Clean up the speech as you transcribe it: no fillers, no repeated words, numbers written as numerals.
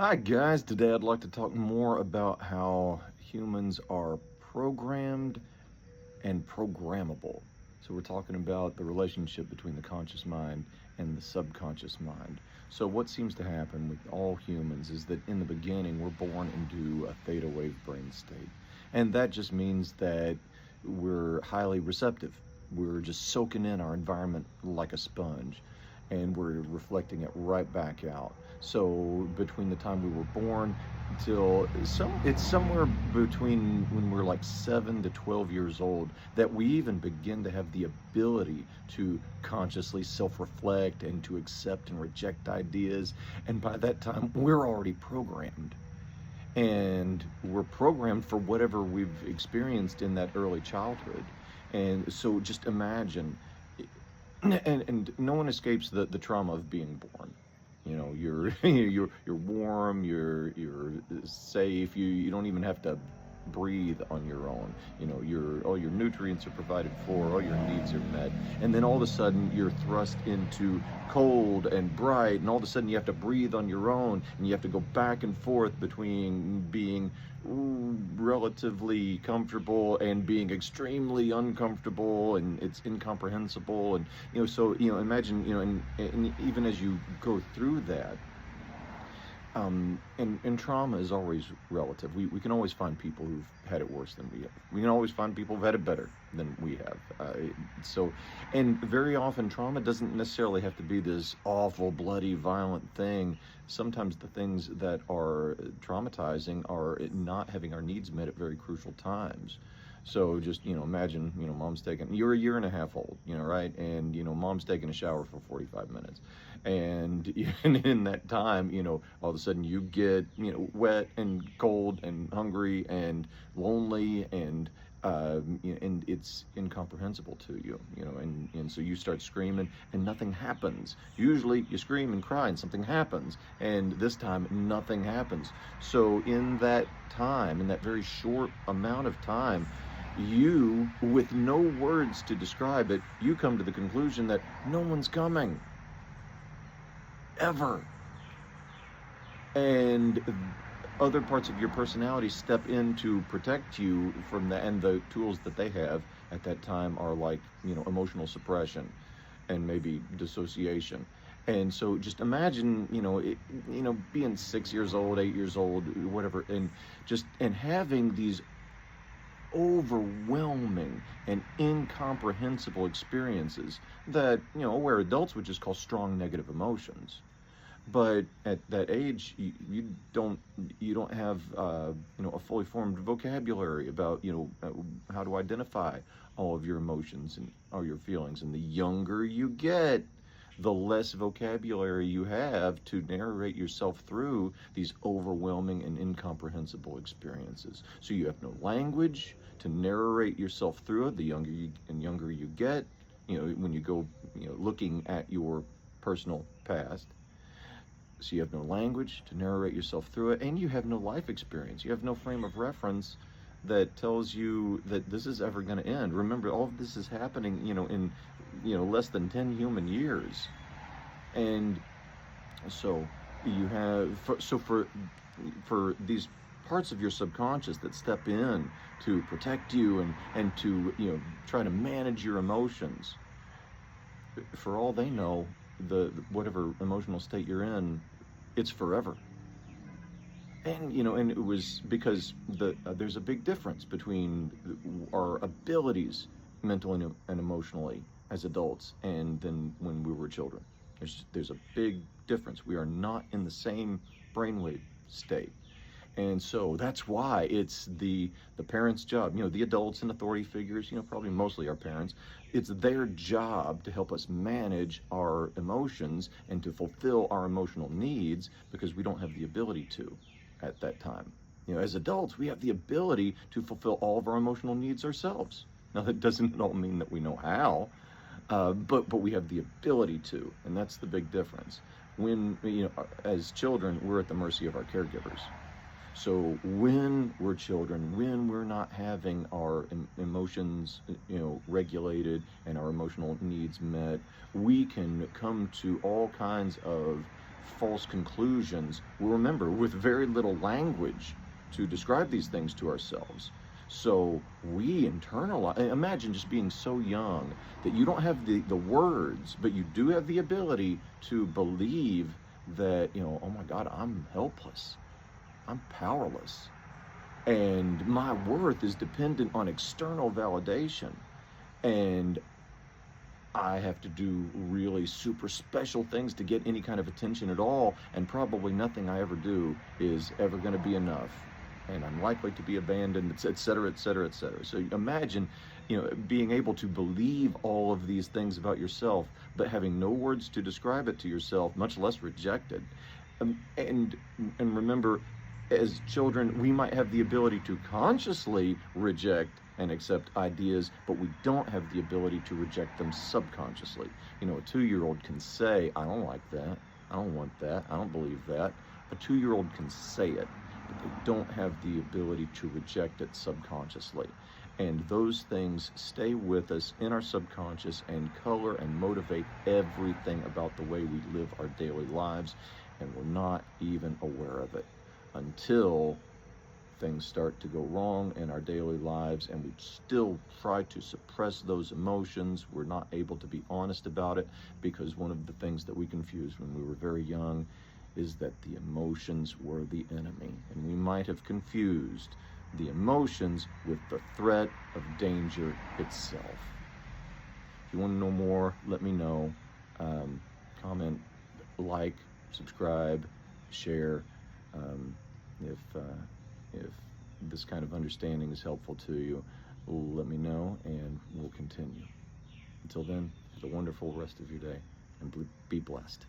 Hi guys, today I'd like to talk more about how humans are programmed and programmable. So we're talking about the relationship between the conscious mind and the subconscious mind. So what seems to happen with all humans is that in the beginning we're born into a theta wave brain state. And that just means that we're highly receptive. We're just soaking in our environment like a sponge, and we're reflecting it right back out. So between the time we were born till it's somewhere between when we're like 7 to 12 years old that we even begin to have the ability to consciously self-reflect and to accept and reject ideas. And by that time we're already programmed, and we're programmed for whatever we've experienced in that early childhood. And so just imagine, and no one escapes the trauma of being born. You know, you're you're warm, you're safe, you don't even have to breathe on your own. You know, all your nutrients are provided for, all your needs are met. And then all of a sudden you're thrust into cold and bright, and all of a sudden you have to breathe on your own, and you have to go back and forth between being relatively comfortable and being extremely uncomfortable, and it's incomprehensible. And so imagine, and even as you go through that, and trauma is always relative. We can always find people who've had it worse than we have. We can always find people who've had it better than we have. And very often trauma doesn't necessarily have to be this awful, bloody, violent thing. Sometimes the things that are traumatizing are not having our needs met at very crucial times. So just, imagine, you're a year and a half old, right? And, mom's taking a shower for 45 minutes. And in that time, all of a sudden you get, wet and cold and hungry and lonely, and and it's incomprehensible to you, and so you start screaming and nothing happens. Usually you scream and cry and something happens, and this time nothing happens. So in that time, in that very short amount of time, you, with no words to describe it, you come to the conclusion that no one's coming ever. And other parts of your personality step in to protect you from that, and the tools that they have at that time are like, emotional suppression and maybe dissociation. And so just imagine, being 6 years old, 8 years old, whatever, and having these overwhelming and incomprehensible experiences that, where adults would just call strong negative emotions. But at that age, you don't have a fully formed vocabulary about how to identify all of your emotions and all your feelings. And the younger you get, the less vocabulary you have to narrate yourself through these overwhelming and incomprehensible experiences. So you have no language to narrate yourself through it. The younger you get, when you go looking at your personal past. So you have no language to narrate yourself through it, and you have no life experience. You have no frame of reference that tells you that this is ever going to end. Remember, all of this is happening, in less than 10 human years. And so you have, for these parts of your subconscious that step in to protect you and to try to manage your emotions, for all they know, the whatever emotional state you're in, it's forever. And and it was because there's a big difference between our abilities mentally and emotionally as adults and then when we were children. There's a big difference. We are not in the same brainwave state. And so that's why it's the parents' job, the adults and authority figures, probably mostly our parents. It's their job to help us manage our emotions and to fulfill our emotional needs, because we don't have the ability to at that time. As adults, we have the ability to fulfill all of our emotional needs ourselves. Now, that doesn't at all mean that we know how, but we have the ability to, and that's the big difference. When, as children, we're at the mercy of our caregivers. So when we're children, when we're not having our emotions, regulated and our emotional needs met, we can come to all kinds of false conclusions. Well, remember, with very little language to describe these things to ourselves. So we internalize. Imagine just being so young that you don't have the words, but you do have the ability to believe that, oh my God, I'm helpless. I'm powerless. And my worth is dependent on external validation. And I have to do really super special things to get any kind of attention at all, and probably nothing I ever do is ever going to be enough, and I'm likely to be abandoned, et cetera, et cetera, et cetera. So imagine, being able to believe all of these things about yourself, but having no words to describe it to yourself, much less reject it. And remember, as children, we might have the ability to consciously reject and accept ideas, but we don't have the ability to reject them subconsciously. A 2-year-old can say, I don't like that, I don't want that, I don't believe that. A 2-year-old can say it, but they don't have the ability to reject it subconsciously. And those things stay with us in our subconscious and color and motivate everything about the way we live our daily lives, and we're not even aware of it until things start to go wrong in our daily lives, and we still try to suppress those emotions. We're not able to be honest about it, because one of the things that we confused when we were very young is that the emotions were the enemy, and we might have confused the emotions with the threat of danger itself. If you want to know more, let me know. Comment, like, subscribe, share. If this kind of understanding is helpful to you, let me know, and we'll continue. Until then, have a wonderful rest of your day, and be blessed.